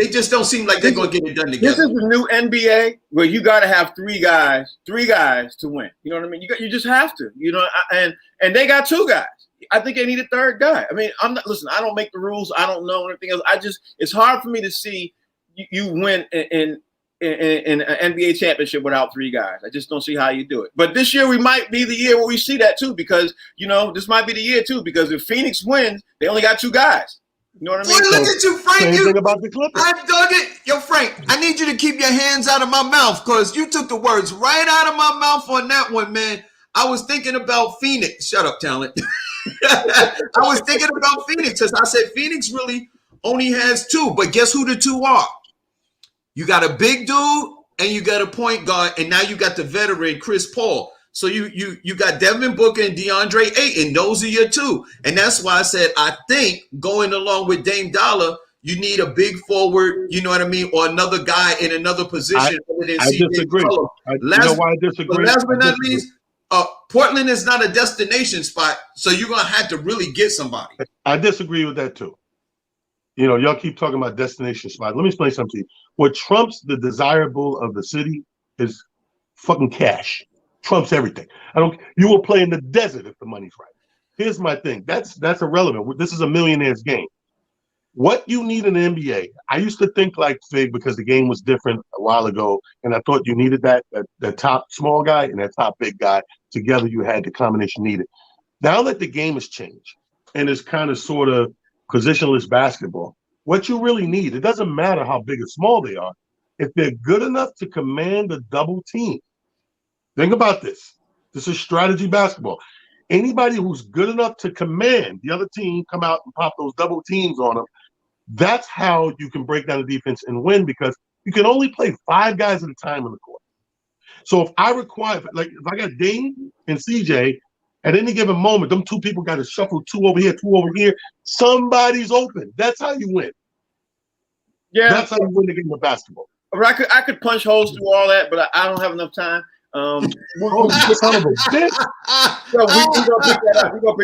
just don't seem like they're gonna get it done together. This is the new NBA where you got to have three guys to win. You know what I mean? You just have to. You know, and they got two guys. I think they need a third guy. I mean, listen, I don't make the rules. I don't know anything else. It's hard for me to see you win in an NBA championship without three guys. I just don't see how you do it. But this year we might be the year where we see that too, because you know this might be the year too, because if Phoenix wins, they only got two guys. You know what I mean? Boy, look at you, Frank. Same thing about the Clippers. I dug it. Yo, Frank, I need you to keep your hands out of my mouth, because you took the words right out of my mouth on that one, man. I was thinking about Phoenix. Shut up, talent. I was thinking about Phoenix because I said Phoenix really only has two, but guess who the two are? You got a big dude and you got a point guard, and now you got the veteran Chris Paul. So you got Devin Booker and DeAndre Ayton. Those are your two. And that's why I said I think going along with Dame Dollar, you need a big forward, you know what I mean, or another guy in another position. I disagree. You know why I disagree? Last but not least, Portland is not a destination spot, so you're going to have to really get somebody. I disagree with that too. You know, y'all keep talking about destination spot. Let me explain something to you. What trumps the desirable of the city is fucking cash. Trumps everything. You will play in the desert if the money's right. Here's my thing. That's irrelevant. This is a millionaire's game. What you need in the NBA, I used to think like Fig, because the game was different a while ago, and I thought you needed that top small guy and that top big guy. Together you had the combination needed. Now that the game has changed and it's kind of sort of positionless basketball, what you really need, it doesn't matter how big or small they are, if they're good enough to command a double team. Think about this. This is strategy basketball. Anybody who's good enough to command the other team, come out and pop those double teams on them, that's how you can break down the defense and win, because you can only play 5 guys at a time on the court. So if I got Dame and CJ, at any given moment, them two people got to shuffle 2 over here, 2 over here. Somebody's open. That's how you win. Yeah. That's how you win the game of basketball. I could punch holes through all that, but I don't have enough time. We're gonna pick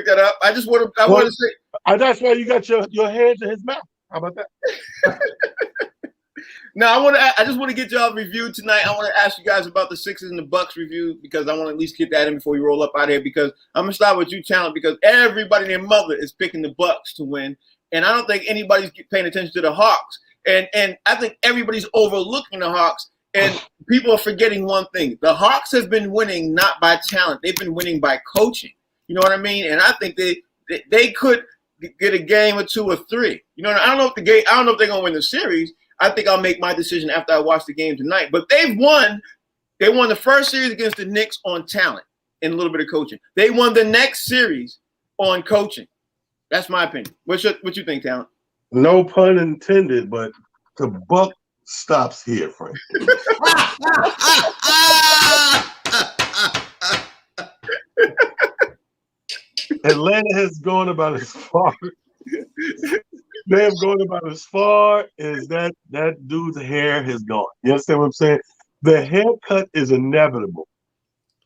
that up. I want to say. That's why you got your hands in his mouth. How about that? Now I just want to get y'all review tonight. I want to ask you guys about the Sixers and the Bucks review, because I want to at least get that in before we roll up out of here. Because I'm gonna start with you, Talent, because everybody and their mother is picking the Bucks to win, and I don't think anybody's paying attention to the Hawks. And I think everybody's overlooking the Hawks. And people are forgetting one thing. The Hawks have been winning not by talent. They've been winning by coaching. You know what I mean? And I think they could get a game or 2 or 3. You know, I don't know if they're going to win the series. I think I'll make my decision after I watch the game tonight. But they've won. They won the first series against the Knicks on talent and a little bit of coaching. They won the next series on coaching. That's my opinion. What you think, Talent? No pun intended, but the buck stops here, Frank. Atlanta has gone about as far. They have gone about as far as that dude's hair has gone. You understand what I'm saying? The haircut is inevitable.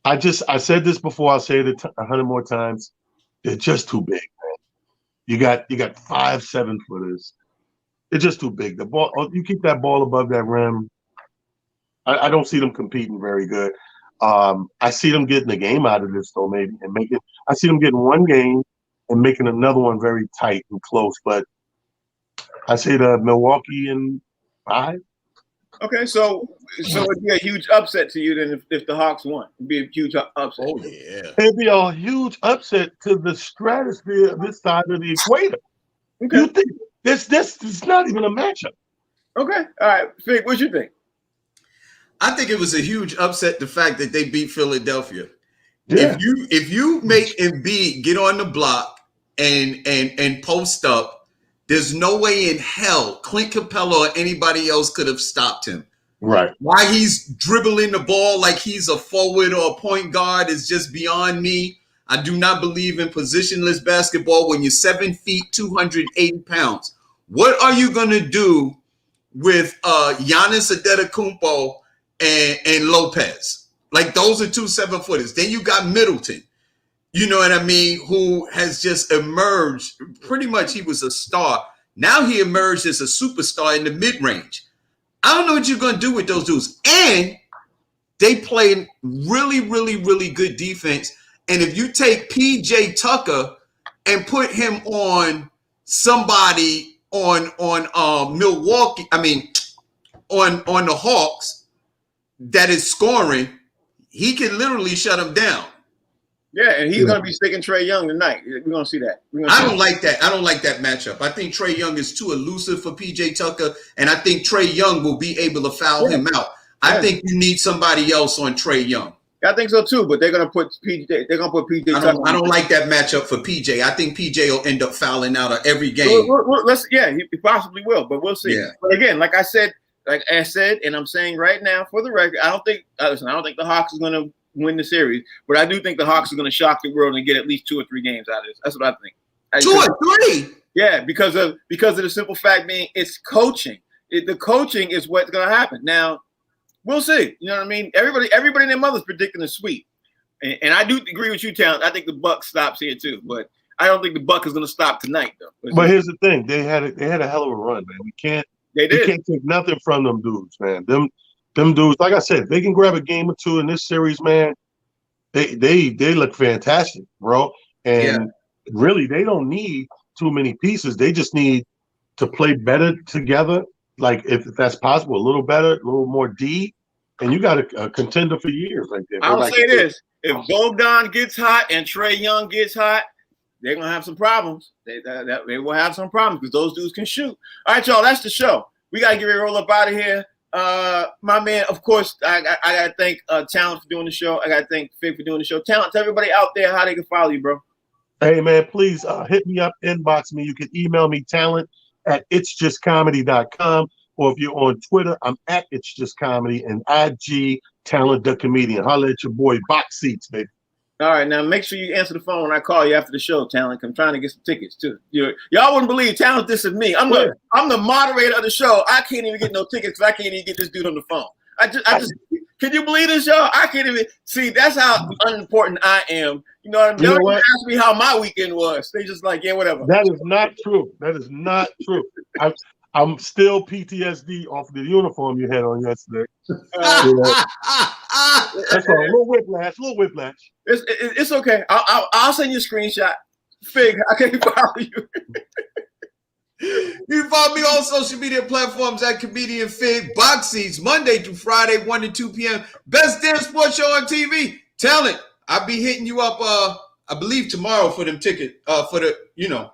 I said this before. I'll say it 100 more times. They're just too big, man. You got 5 7-footers. They're just too big. The ball. You keep that ball above that rim. I don't see them competing very good. I see them getting a game out of this though, maybe, and making. I see them getting one game and making another one very tight and close. But I say the Milwaukee in 5. Okay, so it'd be a huge upset to you then if the Hawks won. It'd be a huge upset. Oh yeah, it'd be a huge upset to the stratosphere of this side of the equator. Okay. You think this is not even a matchup? Okay, all right, Fig, what you think? I think it was a huge upset the fact that they beat Philadelphia. Yeah. If you make Embiid get on the block and post up, there's no way in hell Clint Capella or anybody else could have stopped him. Right. Why he's dribbling the ball like he's a forward or a point guard is just beyond me. I do not believe in positionless basketball when you're 7 feet, 280 pounds. What are you going to do with Giannis Antetokounmpo and Lopez? Like, those are 2 7-footers. Then you got Middleton. You know what I mean? Who has just emerged. Pretty much he was a star. Now he emerged as a superstar in the mid-range. I don't know what you're going to do with those dudes. And they play really, really, really good defense. And if you take PJ Tucker and put him on somebody on Milwaukee, on the Hawks that is scoring, he can literally shut them down. Yeah, and he's going to be sticking Trae Young tonight. We're going to see that. I don't like that. I don't like that matchup. I think Trae Young is too elusive for PJ Tucker, and I think Trae Young will be able to foul him out. I think you need somebody else on Trae Young. I think so too, but they're going to put PJ. They're going to put PJ. I don't like that matchup for PJ. I think PJ will end up fouling out of every game. He possibly will, but we'll see. Yeah. But again, like I said, and I'm saying right now for the record, I don't think the Hawks is going to win the series, but I do think the Hawks are going to shock the world and get at least 2 or 3 games out of this. That's what I think. 2 or 3? Yeah, because of the simple fact being it's coaching. The coaching is what's going to happen. Now, we'll see. You know what I mean? Everybody and their mother's predicting a sweep, and I do agree with you, Talent. I think the Buck stops here too, but I don't think the Buck is going to stop tonight, though. But here's the thing: they had a hell of a run, man. We can't take nothing from them dudes, man. Them dudes, like I said, they can grab a game or 2 in this series, man. They look fantastic, bro. And really, they don't need too many pieces. They just need to play better together. Like, if that's possible, a little better, a little more D, and you got a contender for years right there. I'll say this: if Bogdan gets hot and Trae Young gets hot, they're gonna have some problems. They will have some problems because those dudes can shoot. All right, y'all, that's the show. We gotta get ready to roll up out of here. My man, of course, I gotta thank Talent for doing the show. I gotta thank Fig for doing the show. Talent, tell everybody out there how they can follow you, bro. Hey, man, please hit me up, inbox me. You can email me, talent@itsjustcomedy.com, or if you're on Twitter, I'm at It's Just Comedy, and IG Talent the Comedian. Holla at your boy, Box Seats, baby. All right, now make sure you answer the phone when I call you after the show, Talent. I'm trying to get some tickets too. Y'all wouldn't believe Talent. This is me. I'm the moderator of the show. I can't even get no tickets because I can't even get this dude on the phone. I just can you believe this, y'all? I can't even see. That's how unimportant I am. You know what I mean? They don't ask me how my weekend was. They just like, yeah, whatever. That is not true. That is not true. I'm still PTSD off the uniform you had on yesterday. That's all. A little whiplash. It's okay. I'll send you a screenshot. Fig, I can't follow you. You can follow me on social media platforms at Comedian Fig. Box Seats, Monday through Friday, 1 to 2 p.m. Best damn sports show on TV. Talent. I'll be hitting you up, I believe, tomorrow for them tickets. For the, Yeah.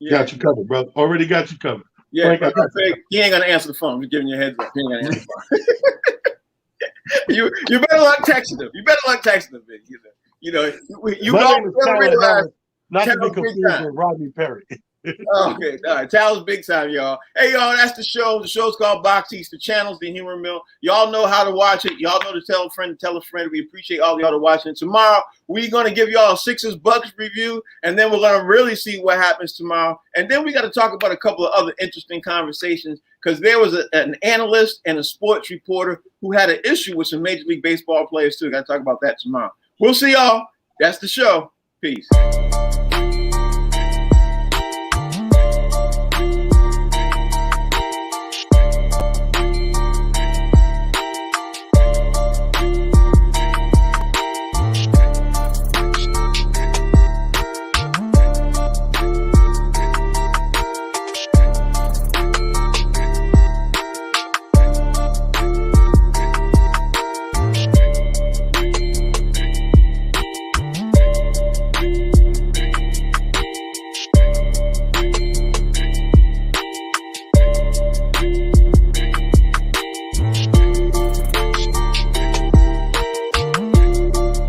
Got you covered, brother. Already got you covered. Yeah, he ain't gonna answer the phone. I'm just giving you a heads up. He ain't gonna answer the phone. You better luck texting him. You know, you My know, name is Talent, not to be confused with Rodney Perry. Okay, all right. Tal's big time, y'all. Hey, y'all, that's the show. The show's called Box East. The channel's The Humor Mill. Y'all know how to watch it. Y'all know to tell a friend, tell a friend. We appreciate all y'all to watching. Tomorrow, we're going to give y'all a Sixers Bucks review, and then we're going to really see what happens tomorrow. And then we got to talk about a couple of other interesting conversations, because there was an analyst and a sports reporter who had an issue with some Major League Baseball players, too. Got to talk about that tomorrow. We'll see y'all. That's the show. Peace.